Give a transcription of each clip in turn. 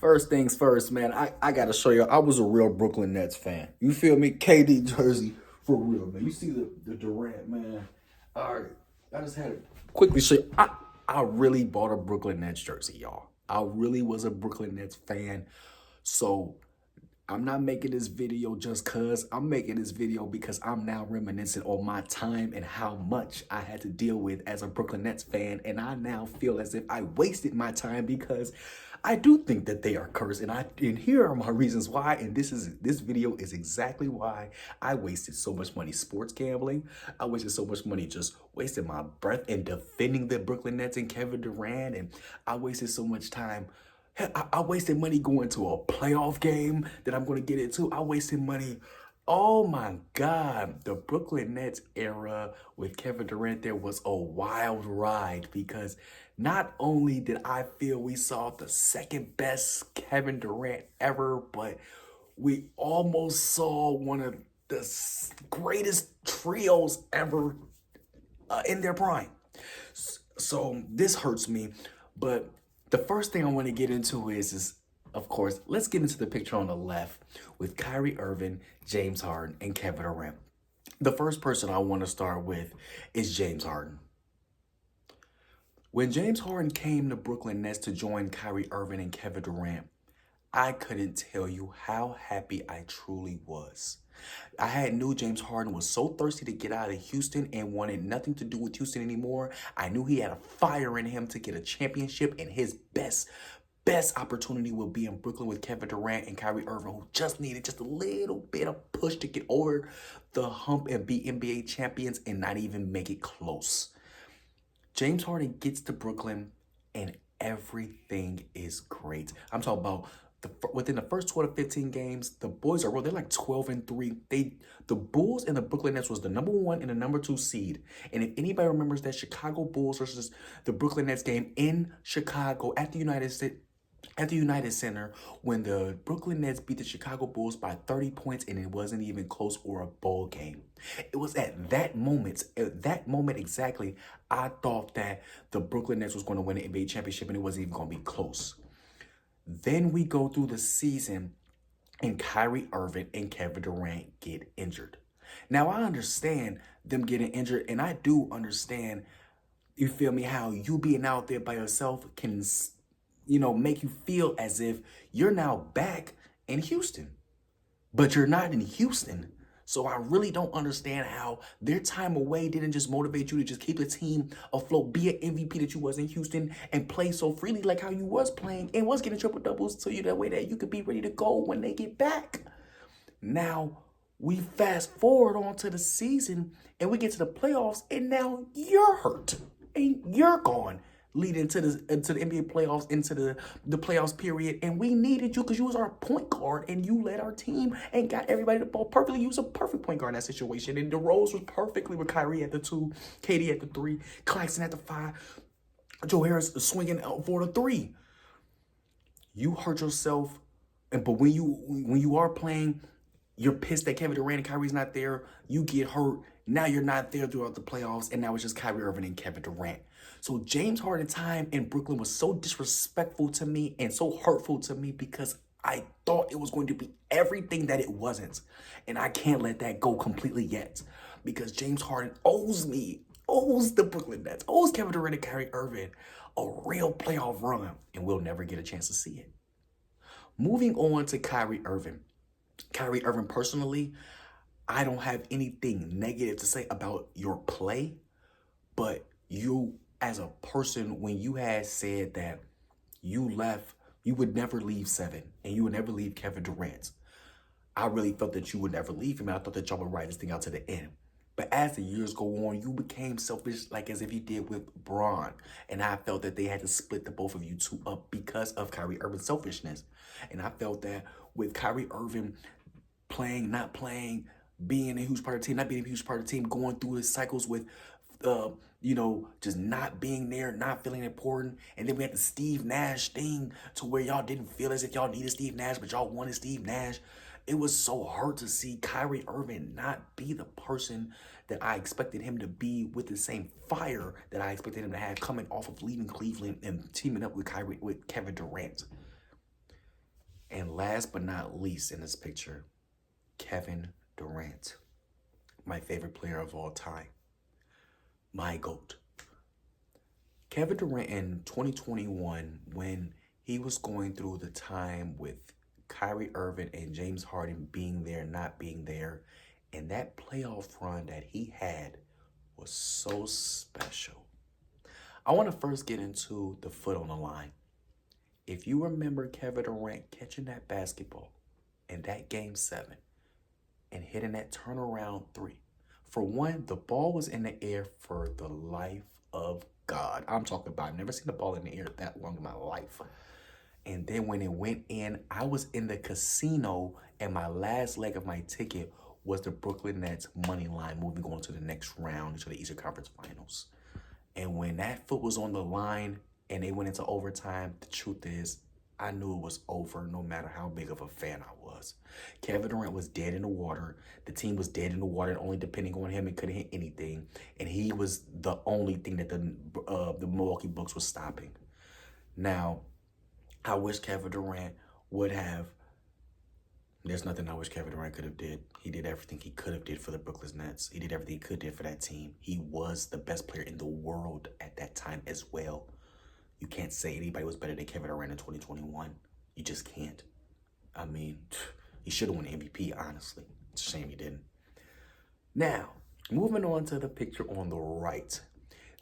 First things first, man. I gotta show you. I was a real Brooklyn Nets fan. You feel me? KD jersey for real, man. You see the Durant, man. All right, I just had to quickly show you. I really bought a Brooklyn Nets jersey, y'all. I really was a Brooklyn Nets fan. So I'm not making this video just cause. I'm making this video because I'm now reminiscing on my time and how much I had to deal with as a Brooklyn Nets fan. And I now feel as if I wasted my time because I do think that they are cursed. And here are my reasons why. And this video is exactly why I wasted so much money sports gambling. I wasted so much money just wasting my breath in defending the Brooklyn Nets and Kevin Durant. And I wasted so much time. Heck, I wasted money going to a playoff game that I'm going to get into. I wasted money. Oh my God. The Brooklyn Nets era with Kevin Durant there was a wild ride because not only did I feel we saw the second best Kevin Durant ever, but we almost saw one of the greatest trios ever in their prime. So this hurts me, but the first thing I want to get into is of course, let's get into the picture on the left with Kyrie Irving, James Harden, and Kevin Durant. The first person I want to start with is James Harden. When James Harden came to Brooklyn Nets to join Kyrie Irving and Kevin Durant, I couldn't tell you how happy I truly was. I had knew James Harden was so thirsty to get out of Houston and wanted nothing to do with Houston anymore. I knew he had a fire in him to get a championship, and his best opportunity will be in Brooklyn with Kevin Durant and Kyrie Irving, who just needed just a little bit of push to get over the hump and be NBA champions and not even make it close. James Harden gets to Brooklyn and everything is great. I'm talking about within the first 12 to 15 games, the boys are they're like 12-3. The Bulls and the Brooklyn Nets was the number 1 and the number 2 seed. And if anybody remembers that Chicago Bulls versus the Brooklyn Nets game in Chicago at the United Center when the Brooklyn Nets beat the Chicago Bulls by 30 points and it wasn't even close or a bowl game. It was at that moment exactly, I thought that the Brooklyn Nets was going to win the NBA championship and it wasn't even going to be close. Then we go through the season and Kyrie Irving and Kevin Durant get injured. Now, I understand them getting injured, and I do understand, you feel me, how you being out there by yourself can, make you feel as if you're now back in Houston, but you're not in Houston. So I really don't understand how their time away didn't just motivate you to just keep the team afloat, be an MVP that you was in Houston, and play so freely like how you was playing and was getting triple doubles so you that way that you could be ready to go when they get back. Now we fast forward onto the season and we get to the playoffs, and now you're hurt and you're gone leading into the NBA playoffs, into the playoffs period. And we needed you because you was our point guard and you led our team and got everybody the ball perfectly. You was a perfect point guard in that situation. And DeRozan was perfectly with Kyrie at the 2, KD at the 3, Claxton at the 5, Joe Harris swinging out for the 3. You hurt yourself, but when you are playing, you're pissed that Kevin Durant and Kyrie's not there. You get hurt. Now you're not there throughout the playoffs, and now it's just Kyrie Irving and Kevin Durant. So James Harden's time in Brooklyn was so disrespectful to me and so hurtful to me because I thought it was going to be everything that it wasn't. And I can't let that go completely yet because James Harden owes the Brooklyn Nets, owes Kevin Durant and Kyrie Irving a real playoff run, and we'll never get a chance to see it. Moving on to Kyrie Irving. Kyrie Irving, personally, I don't have anything negative to say about your play, but you as a person, when you had said that you would never leave 7 and you would never leave Kevin Durant, I really felt that you would never leave him, and I thought that y'all would ride this thing out to the end. But as the years go on, you became selfish, like as if you did with Braun. And I felt that they had to split the both of you two up because of Kyrie Irving's selfishness. And I felt that with Kyrie Irving playing, not playing, being a huge part of the team, not being a huge part of the team, going through his cycles with, just not being there, not feeling important. And then we had the Steve Nash thing to where y'all didn't feel as if y'all needed Steve Nash, but y'all wanted Steve Nash. It was so hard to see Kyrie Irving not be the person that I expected him to be with the same fire that I expected him to have coming off of leaving Cleveland and teaming up with Kevin Durant. And last but not least in this picture, Kevin Durant, my favorite player of all time, my GOAT. Kevin Durant in 2021, when he was going through the time with Kyrie Irving and James Harden being there, not being there, and that playoff run that he had was so special. I want to first get into the foot on the line. If you remember Kevin Durant catching that basketball in that game 7 and hitting that turnaround 3, for one, the ball was in the air for the life of God. I'm talking about, I've never seen the ball in the air that long in my life. And then when it went in, I was in the casino and my last leg of my ticket was the Brooklyn Nets money line moving on to the next round into the Eastern Conference Finals. And when that foot was on the line and they went into overtime, the truth is, I knew it was over no matter how big of a fan I was. Kevin Durant was dead in the water. The team was dead in the water, only depending on him and couldn't hit anything. And he was the only thing that the Milwaukee Bucks was stopping. Now, I wish Kevin Durant would have. There's nothing I wish Kevin Durant could have did. He did everything he could have did for the Brooklyn Nets. He did everything he could do for that team. He was the best player in the world at that time as well. You can't say anybody was better than Kevin Durant in 2021. You just can't. I mean, he should have won the MVP, honestly. It's a shame he didn't. Now, moving on to the picture on the right.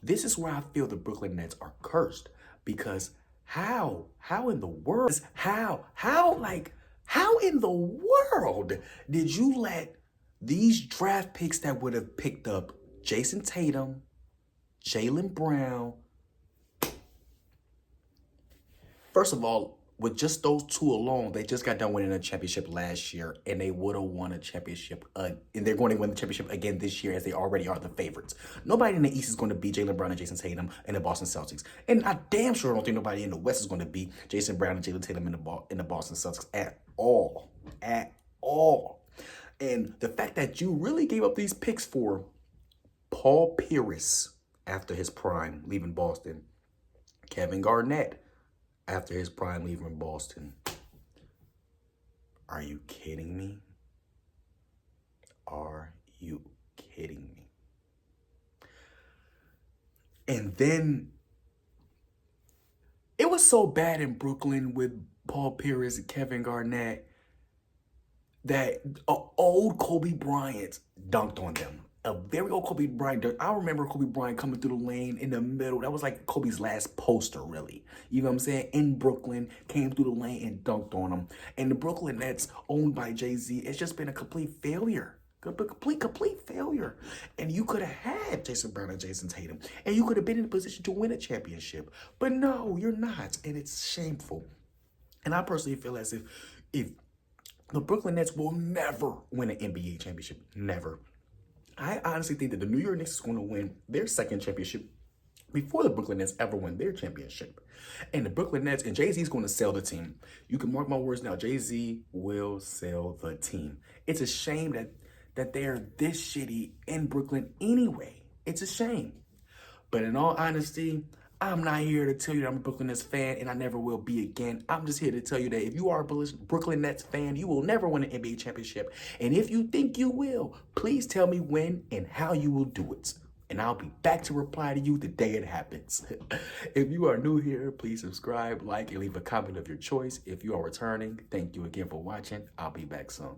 This is where I feel the Brooklyn Nets are cursed because how in the world, how in the world did you let these draft picks that would have picked up Jason Tatum, Jaylen Brown? First of all, with just those two alone, they just got done winning a championship last year, and they would have won a championship, and they're going to win the championship again this year as they already are the favorites. Nobody in the East is going to beat Jaylen Brown and Jason Tatum and the Boston Celtics. And I damn sure don't think nobody in the West is going to beat Jason Brown and Jaylen Tatum in the Boston Celtics at all. At all. And the fact that you really gave up these picks for Paul Pierce after his prime, leaving Boston, Kevin Garnett after his prime, leaving Boston. Are you kidding me? Are you kidding me? And then it was so bad in Brooklyn with Paul Pierce and Kevin Garnett that old Kobe Bryant dunked on them. A very old Kobe Bryant. I remember Kobe Bryant coming through the lane in the middle. That was like Kobe's last poster, really. You know what I'm saying? In Brooklyn, came through the lane and dunked on him. And the Brooklyn Nets, owned by Jay-Z, it's just been a complete failure. Complete failure. And you could have had Jason Brown and Jason Tatum. And you could have been in a position to win a championship. But no, you're not. And it's shameful. And I personally feel as if the Brooklyn Nets will never win an NBA championship. Never. I honestly think that the New York Knicks is going to win their second championship before the Brooklyn Nets ever win their championship. And the Brooklyn Nets, and Jay-Z is going to sell the team. You can mark my words now, Jay-Z will sell the team. It's a shame that they're this shitty in Brooklyn anyway. It's a shame. But in all honesty, I'm not here to tell you that I'm a Brooklyn Nets fan and I never will be again. I'm just here to tell you that if you are a Brooklyn Nets fan, you will never win an NBA championship. And if you think you will, please tell me when and how you will do it. And I'll be back to reply to you the day it happens. If you are new here, please subscribe, like, and leave a comment of your choice. If you are returning, thank you again for watching. I'll be back soon.